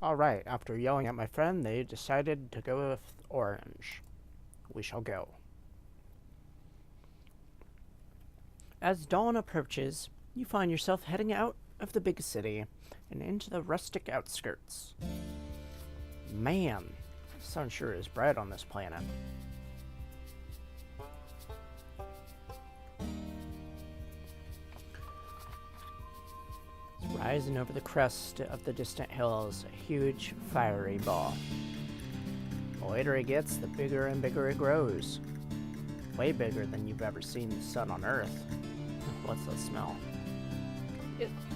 Alright, after yelling at my friend, they decided to go with orange. We shall go. As dawn approaches, you find yourself heading out of the big city and into the rustic outskirts. Man, the sun sure is bright on this planet. It's rising over the crest of the distant hills, a huge fiery ball. The later it gets, the bigger and bigger it grows. Way bigger than you've ever seen the sun on Earth. What's that smell?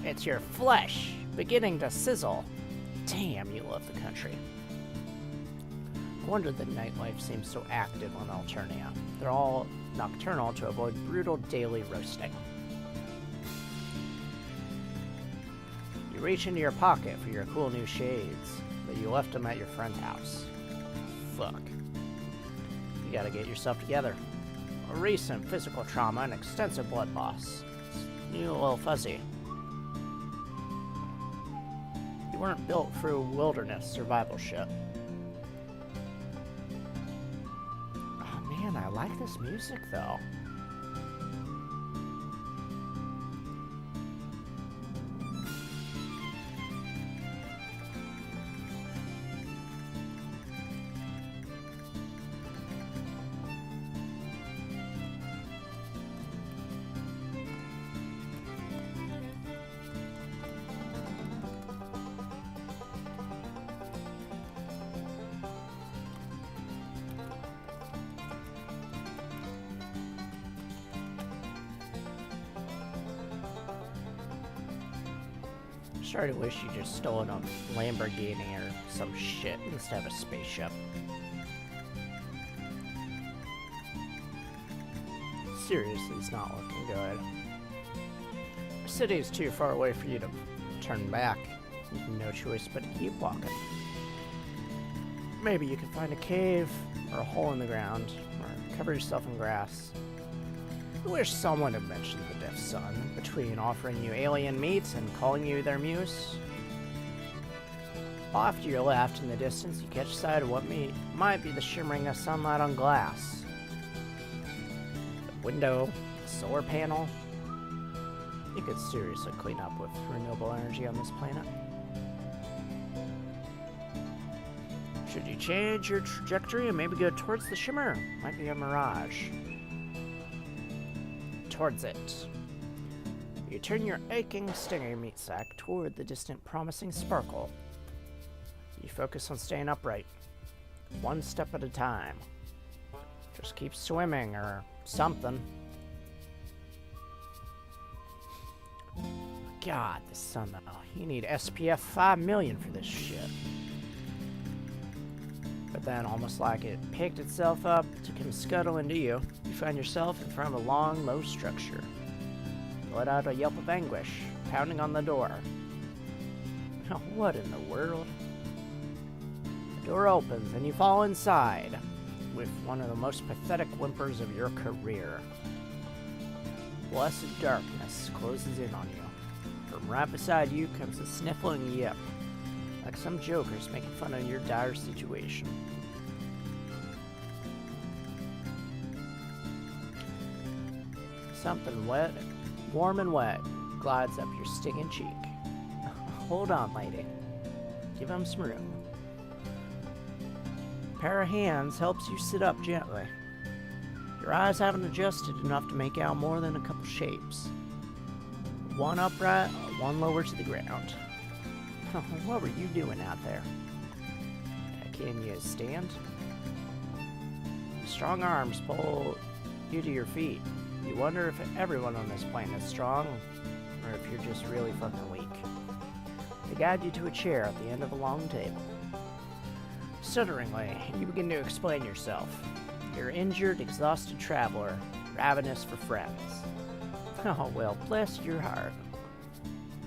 It's your flesh beginning to sizzle. Damn, you love the country. I wonder the nightlife seems so active on Alternia. They're all nocturnal to avoid brutal daily roasting. You reach into your pocket for your cool new shades, but you left them at your friend's house. Fuck. You gotta get yourself together. A recent physical trauma and extensive blood loss. You're a little fuzzy. You weren't built for wilderness survival shit. Oh man, I like this music though. Started to wish you just stolen a Lamborghini or some shit instead of a spaceship. Seriously, it's not looking good. The city is too far away for you to turn back. You've no choice but to keep walking. Maybe you can find a cave or a hole in the ground, or cover yourself in grass. I wish someone had mentioned the deaf sun between offering you alien meat and calling you their muse. Off to your left in the distance, you catch sight of what might be the shimmering of sunlight on glass. The window, the solar panel. You could seriously clean up with renewable energy on this planet. Should you change your trajectory and maybe go towards the shimmer? Might be a mirage. Towards it. You turn your aching, stinging meat sack toward the distant, promising sparkle. You focus on staying upright, one step at a time. Just keep swimming or something. God, the sun though. You need SPF 5 million for this shit. But then, almost like it picked itself up to come scuttle into you, you find yourself in front of a long, low structure. You let out a yelp of anguish, pounding on the door. Oh, what in the world? The door opens and you fall inside, with one of the most pathetic whimpers of your career. Blessed darkness closes in on you. From right beside you comes a sniffling yip, like some joker's making fun of your dire situation. Something wet, warm and wet, glides up your stinging cheek. Hold on, lady. Give him some room. A pair of hands helps you sit up gently. Your eyes haven't adjusted enough to make out more than a couple shapes. One upright, one lower to the ground. What were you doing out there? Can you stand? Strong arms pull you to your feet. You wonder if everyone on this planet is strong, or if you're just really fucking weak. They guide you to a chair at the end of a long table. Stutteringly, you begin to explain yourself. You're an injured, exhausted traveler, ravenous for friends. Oh well, bless your heart.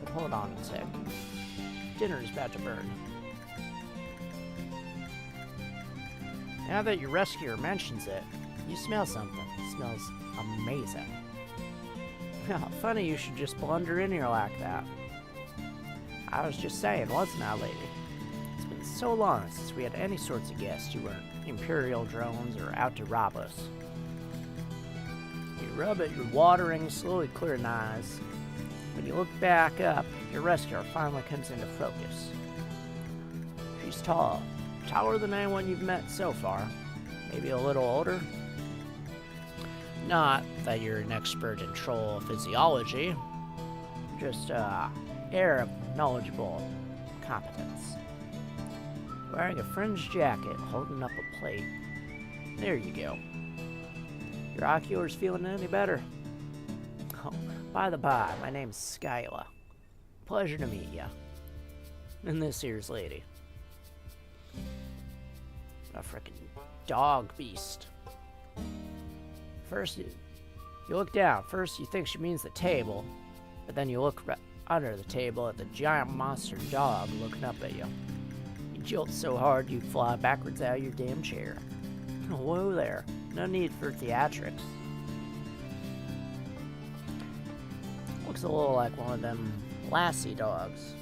But hold on a sec. Dinner's about to burn. Now that your rescuer mentions it, you smell something. It smells amazing. Funny you should just blunder in here like that. I was just saying, wasn't I, lady? so long since we had any sorts of guests who weren't Imperial drones or out to rob us. You rub at your watering, slowly clearing eyes. When you look back up, your rescuer finally comes into focus. She's tall, taller than anyone you've met so far, maybe a little older. Not that you're an expert in troll physiology, just air of knowledgeable competence. Wearing a fringed jacket, holding up a plate. There you go. Your ocular's feeling any better? Oh, by the by, my name's Skylla. Pleasure to meet ya. And this here's lady. A frickin' dog beast. First, you look down. First, you think she means the table, but then you look under the table at the giant monster dog looking up at you. You jolt so hard you'd fly backwards out of your damn chair. Whoa there. No need for theatrics. Looks a little like one of them lassie dogs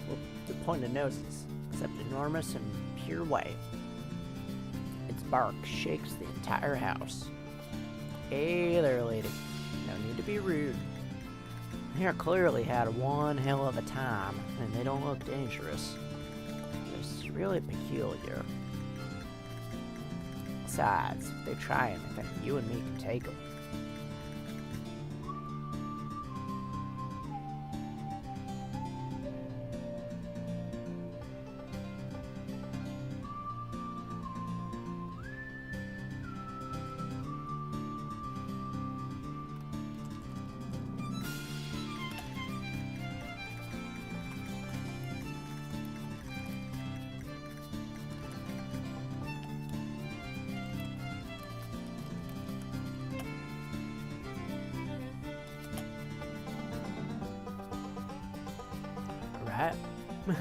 with the pointed noses, except enormous and pure white. Its bark shakes the entire house. Hey there, lady. No need to be rude. They're clearly had one hell of a time, and they don't look dangerous. Just really peculiar. Besides, if they try anything, you and me can take them.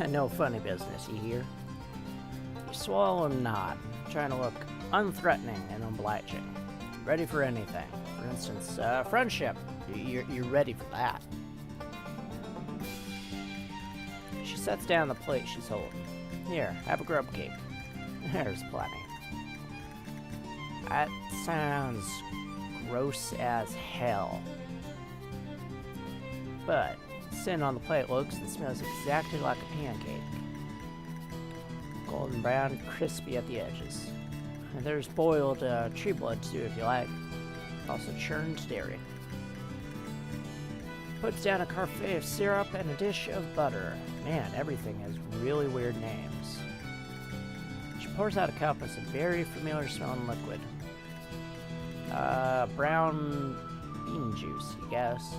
No funny business, you hear? You swallow and nod, trying to look unthreatening and obliging. Ready for anything. For instance, friendship. You're ready for that. She sets down the plate she's holding. Here, have a grub cake. There's plenty. That sounds gross as hell. But sitting on the plate looks and smells exactly like a pancake. Golden brown, crispy at the edges. And there's boiled tree blood too, if you like. Also churned dairy. Puts down a parfait of syrup and a dish of butter. Man, everything has really weird names. She pours out a cup of some very familiar smelling liquid. Brown bean juice, I guess.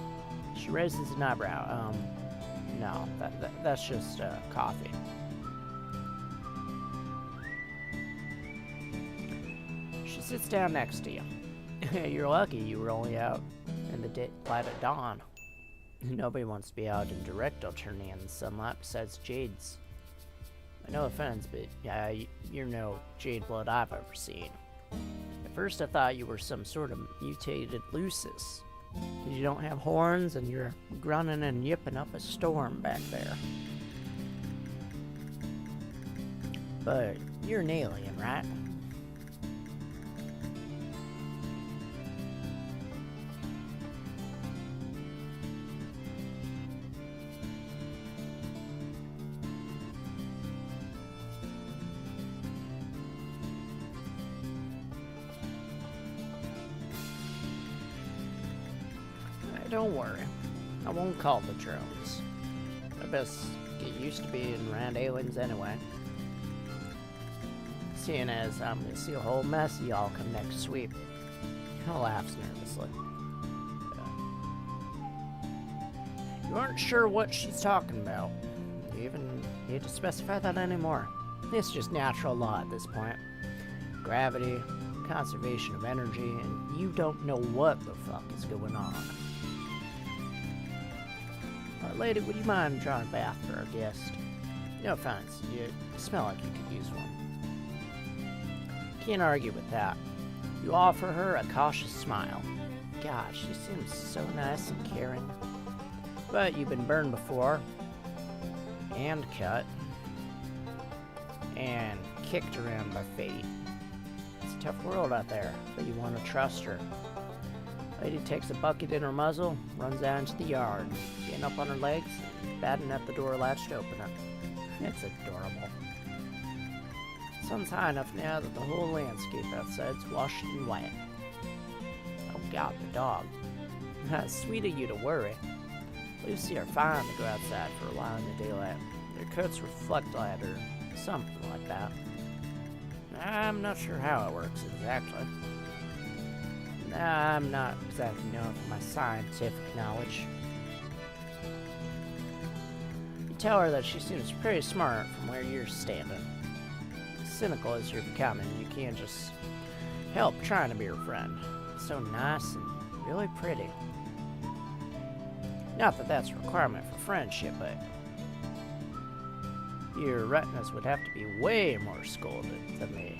She raises an eyebrow. No, that's just coffee. She sits down next to you. You're lucky you were only out in the light at dawn. Nobody wants to be out in direct Alternian sunlight besides Jades. No offense, but yeah, you're no Jade blood I've ever seen. At first I thought you were some sort of mutated Lucis. You don't have horns and you're grunting and yipping up a storm back there. But you're an alien, right? Don't worry, I won't call the drones. I best get used to being around aliens anyway. Seeing as I'm gonna see a whole mess of y'all come next sweep. He laughs nervously. You aren't sure what she's talking about. You even need to specify that anymore. It's just natural law at this point. Gravity, conservation of energy, and you don't know what the fuck is going on. Lady, would you mind drawing a bath for our guest? No offense, you smell like you could use one. Can't argue with that. You offer her a cautious smile. Gosh, she seems so nice and caring. But you've been burned before. And cut. and kicked around by fate. It's a tough world out there, but you want to trust her. Lady takes a bucket in her muzzle, runs out into the yard, getting up on her legs, and batting at the door latch to open it. It's adorable. The sun's high enough now that the whole landscape outside's washed in white. Oh God, the dog. Sweet of you to worry. Lucy are fine to go outside for a while in the daylight. Their coats reflect light or something like that. I'm not sure how it works exactly. I'm not exactly known for my scientific knowledge. You tell her that she seems pretty smart from where you're standing. Cynical as you're becoming, you can't just help trying to be her friend. So nice and really pretty. Not that that's a requirement for friendship, but your retinas would have to be way more scolded than they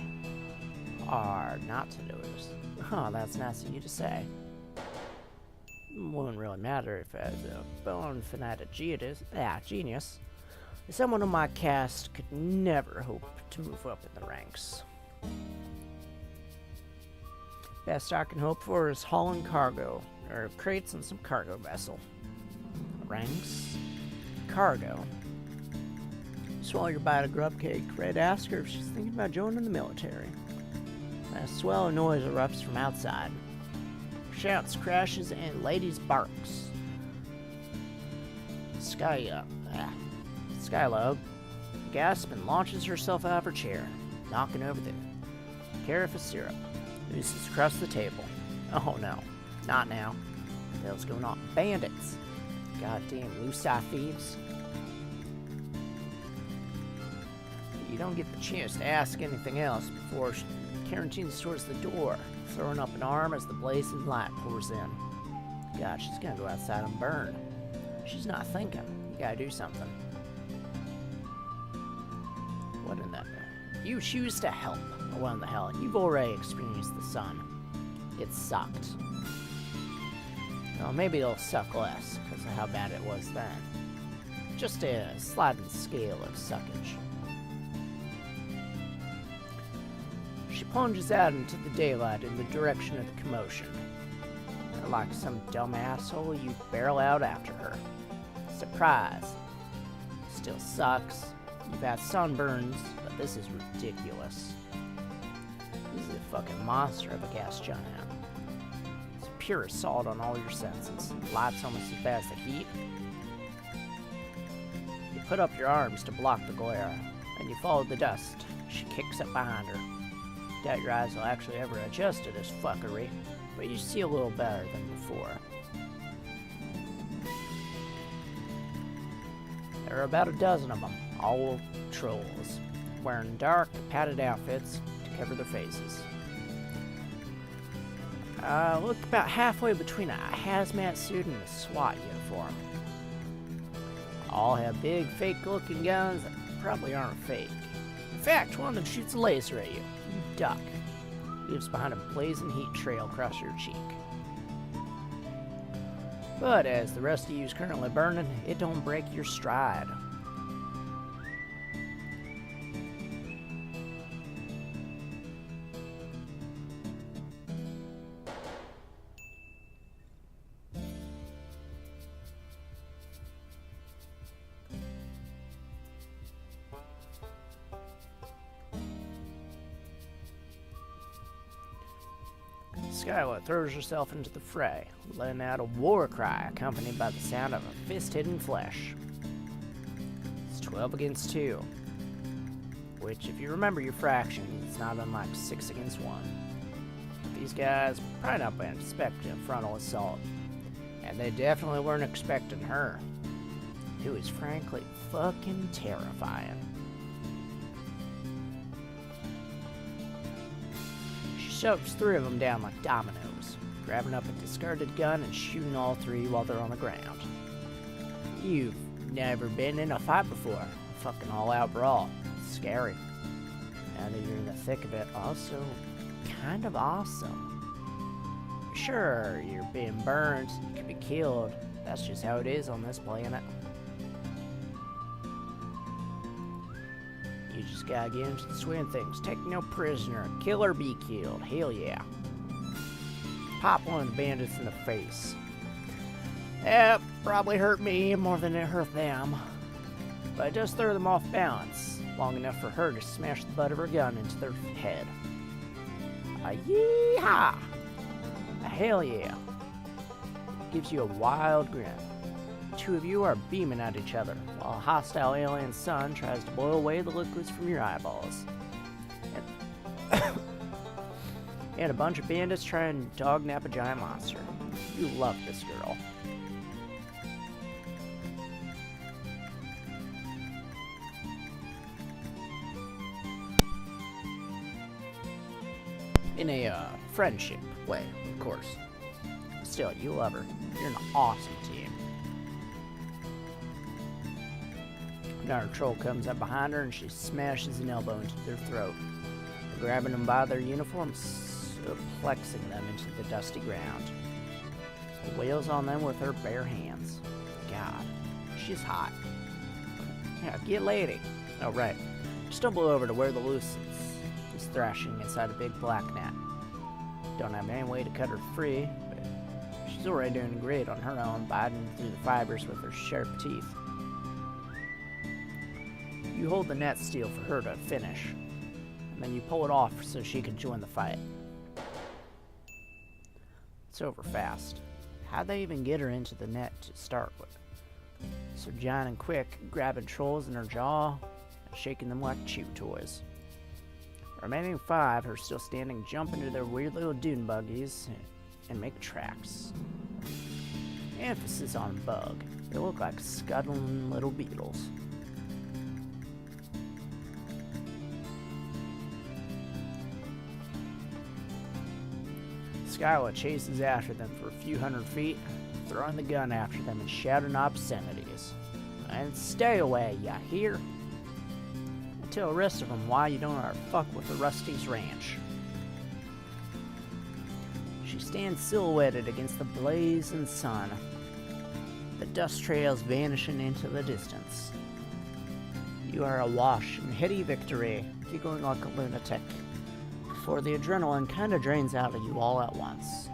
are not to notice. Oh, that's nice of you to say. Wouldn't really matter if as a bone fanatic genius, someone of my caste could never hope to move up in the ranks. Best I can hope for is hauling cargo, or crates in some cargo vessel. Ranks? Cargo. Just while you're buying a grub cake, Red asks her if she's thinking about joining the military. A swell of noise erupts from outside. Shouts, crashes, and ladies barks. Skylla gasps and launches herself out of her chair, knocking over the carafe of syrup. Oozes across the table. Oh no, not now. What the hell's going on? Bandits! Goddamn loose-eye thieves. You don't get the chance to ask anything else before Carantines towards the door, throwing up an arm as the blazing light pours in. God, she's gonna go outside and burn. She's not thinking. You gotta do something. What in the... You choose to help. What in the hell? You've already experienced the sun. It sucked. Well, maybe it'll suck less, because of how bad it was then. Just a sliding scale of suckage. She plunges out into the daylight in the direction of the commotion. And like some dumb asshole, you barrel out after her. Surprise. Still sucks. You've had sunburns, but this is ridiculous. This is a fucking monster of a gas giant. It's pure assault on all your senses. Lights almost as bad as the heat. You put up your arms to block the glare, and you follow the dust. She kicks up behind her. Doubt your eyes will actually ever adjust to this fuckery, but you see a little better than before. There are about a dozen of them, all trolls, wearing dark, padded outfits to cover their faces. Look about halfway between a hazmat suit and a SWAT uniform. All have big, fake-looking guns that probably aren't fake. In fact, one of them shoots a laser at you. You duck. Leaves behind a blazing heat trail across your cheek. But as the rest of you is currently burning, it don't break your stride. Skylla throws herself into the fray, letting out a war cry accompanied by the sound of a fist hitting flesh. It's 12 against 2, which, if you remember your fraction, it's not unlike 6 against 1. These guys probably not been expecting a frontal assault, and they definitely weren't expecting her, who is frankly fucking terrifying. Shoves 3 of them down like dominoes, grabbing up a discarded gun and shooting all 3 while they're on the ground. You've never been in a fight before. A fucking all-out brawl. It's scary. Now that you're in the thick of it, also kind of awesome. Sure, you're being burned, you could be killed. That's just how it is on this planet. You We just gotta get into the swing of things. Take no prisoner. Kill or be killed. Hell yeah. Pop one of the bandits in the face. Probably hurt me more than it hurt them. But it does throw them off balance, long enough for her to smash the butt of her gun into their head. A yee-haw! A hell yeah. Gives you a wild grin. The two of you are beaming at each other, while a hostile alien sun tries to boil away the liquids from your eyeballs. And a bunch of bandits try and dog-nap a giant monster. You love this girl. In a friendship way, of course. Still, you love her. You're an awesome team. Another troll comes up behind her and she smashes an elbow into their throat, grabbing them by their uniforms, suplexing them into the dusty ground. Wails on them with her bare hands. God, she's hot. Yeah, get lady. Oh, right. Stumble over to where the loose is thrashing inside a big black net. Don't have any way to cut her free, but she's already doing great on her own, biting through the fibers with her sharp teeth. You hold the net steel for her to finish, and then you pull it off so she can join the fight. It's over fast. How'd they even get her into the net to start with? So giant and quick, grabbing trolls in her jaw and shaking them like chew toys. Remaining 5 are still standing, jump into their weird little dune buggies and make tracks. Emphasis on bug. They look like scuttling little beetles. Skylla chases after them for a few hundred feet, throwing the gun after them and shouting obscenities. And stay away, ya hear? Tell the rest of them why you don't ever fuck with the Rusty's ranch. She stands silhouetted against the blazing sun, the dust trails vanishing into the distance. You are awash in heady victory, giggling like a lunatic, before the adrenaline kinda drains out of you all at once.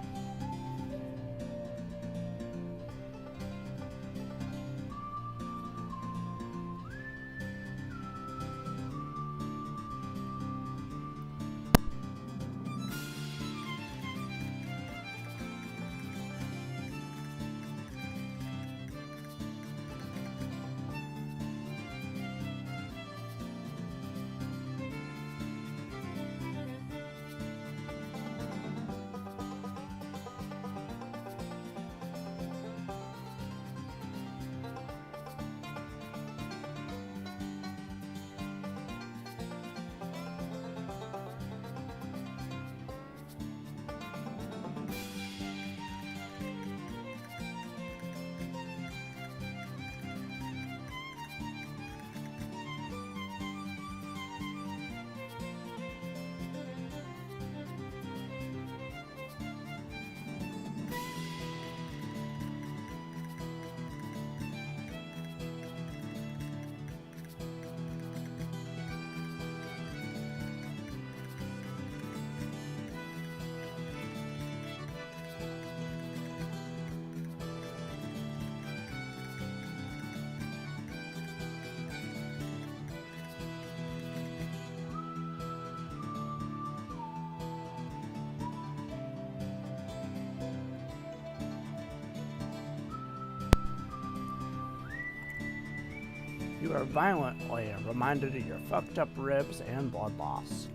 You are violently reminded of your fucked up ribs and blood loss.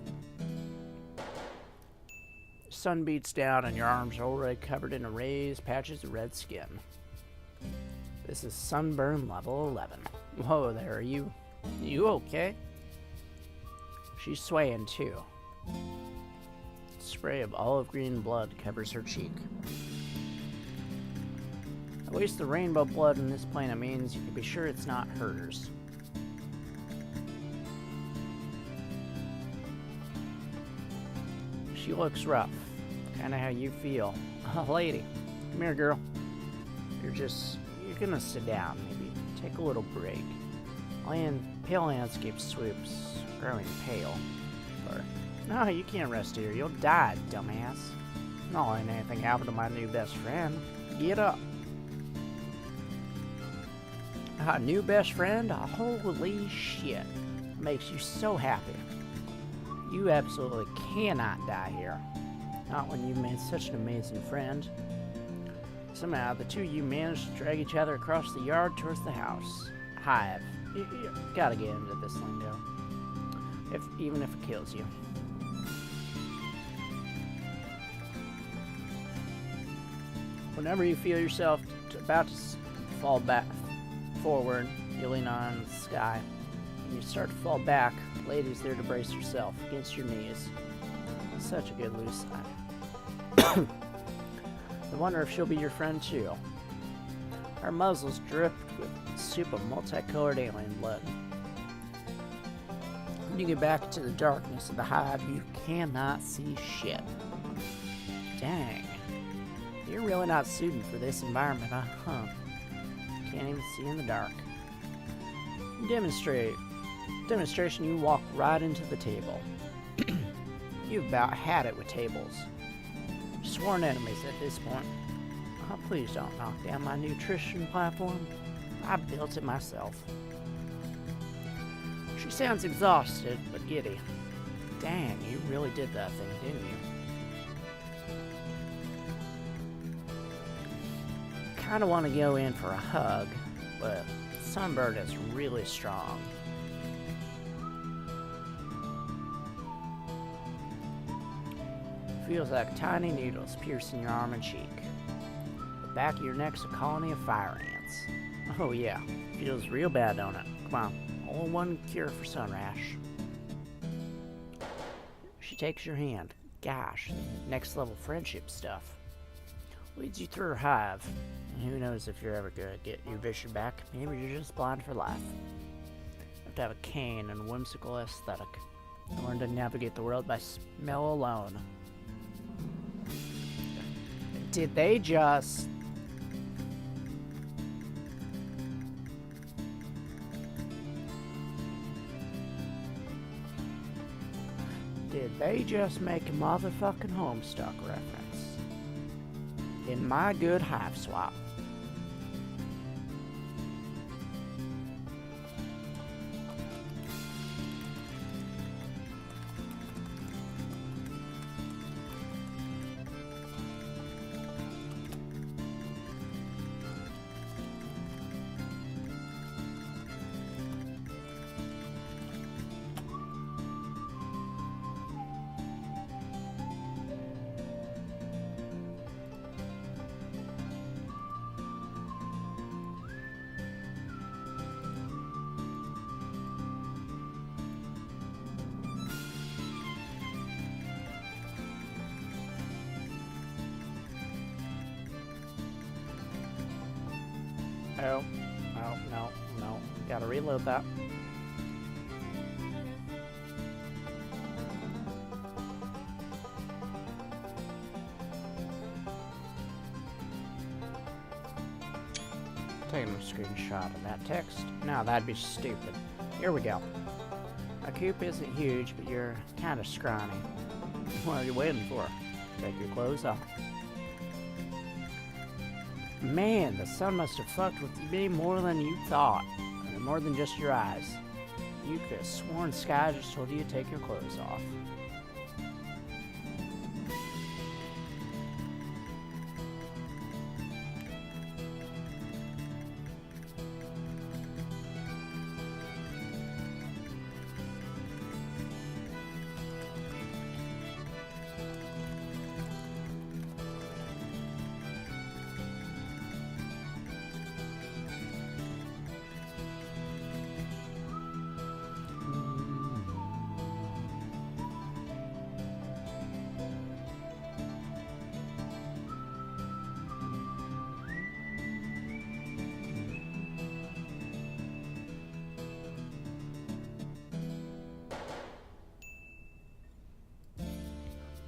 Sun beats down and your arms are already covered in raised patches of red skin. This is sunburn level 11. Whoa there, are you okay? She's swaying too. A spray of olive green blood covers her cheek. At least the rainbow blood in this planet means you can be sure it's not hers. She looks rough, kinda how you feel. Lady, come here, girl. You're gonna sit down, maybe take a little break. Pale landscape swoops, growing pale. No, you can't rest here. You'll die, dumbass. Not letting anything happen to my new best friend. Get up. New best friend? Holy shit. Makes you so happy. You absolutely cannot die here. Not when you've made such an amazing friend. Somehow, the two of you managed to drag each other across the yard towards the house. Hive. You gotta get into this lingo. Even if it kills you. Whenever you feel yourself about to fall back forward, you lean on the sky. When you start to fall back, the lady's there to brace herself against your knees. Such a good loose sign. I wonder if she'll be your friend too. Her muzzle's dripped with soup of multicolored alien blood. When you get back into the darkness of the hive, you cannot see shit. Dang. You're really not suited for this environment, huh? Can't even see in the dark. Demonstration, you walk right into the table. You've about had it with tables. Sworn enemies at this point. Oh, please don't knock down my nutrition platform. I built it myself. She sounds exhausted, but giddy. Dang, you really did that thing, didn't you? Kinda want to go in for a hug, but Sunbird is really strong. Feels like tiny needles piercing your arm and cheek. The back of your neck's a colony of fire ants. Oh yeah, feels real bad, don't it? Come on, only one cure for sun rash. She takes your hand. Gosh, next level friendship stuff. Leads you through her hive. And who knows if you're ever gonna get your vision back. Maybe you're just blind for life. You have to have a cane and a whimsical aesthetic. Learn to navigate the world by smell alone. Did they just... Did they just make a motherfucking Homestuck reference? In my good hive swap. Oh, no. Gotta reload that. Taking a screenshot of that text. No, that'd be stupid. Here we go. A coop isn't huge, but you're kind of scrawny. What are you waiting for? Take your clothes off. Man, the sun must have fucked with me more than you thought. And more than just your eyes. You could have sworn Sky just told you to take your clothes off.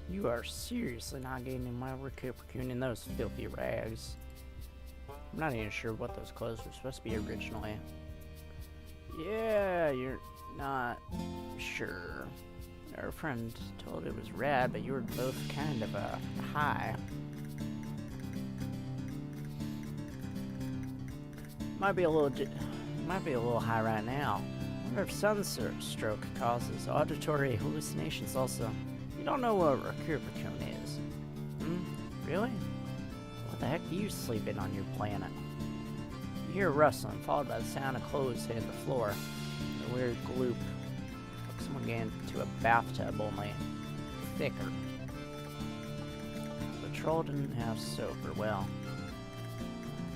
You are seriously not getting my recupercune in those filthy rags. I'm not even sure what those clothes were supposed to be originally. Yeah, sure. Our friend told it was rad, but you were both kind of high. Might be a little high right now. I wonder if sunstroke causes auditory hallucinations also. You don't know what Raccoon is. Really? What the heck are you sleeping on your planet? You hear a rustling, followed by the sound of clothes hitting the floor. A weird gloop. Like someone getting into a bathtub, only thicker. The troll didn't have soap, or well,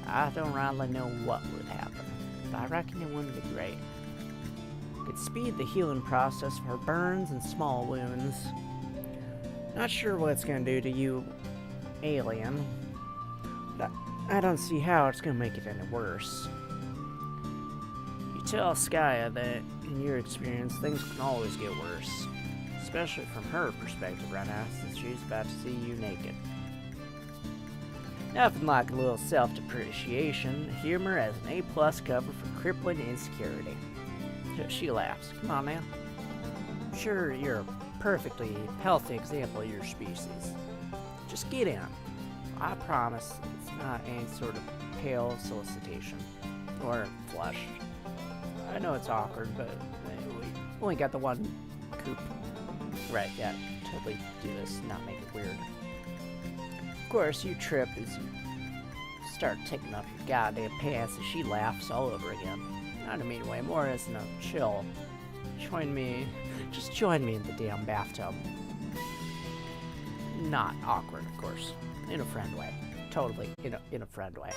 I don't really know what would happen, but I reckon it wouldn't be great. It could speed the healing process for burns and small wounds. Not sure what it's gonna do to you, alien, but I don't see how it's gonna make it any worse. You tell Skylla that, in your experience, things can always get worse, especially from her perspective right now, since she's about to see you naked. Nothing like a little self-depreciation, humor as an A+ cover for crippling insecurity. She laughs. Come on now. I'm sure you're a perfectly healthy example of your species. Just get in. I promise it's not any sort of pale solicitation. Or flush. I know it's awkward, but we only got the one coop. Right, yeah, totally do this, not make it weird. Of course, you trip as you start taking off your goddamn pants as she laughs all over again. Not in a mean way, more as in a chill. Just join me in the damn bathtub. Not awkward, of course. In a friend way. Totally in a friend way.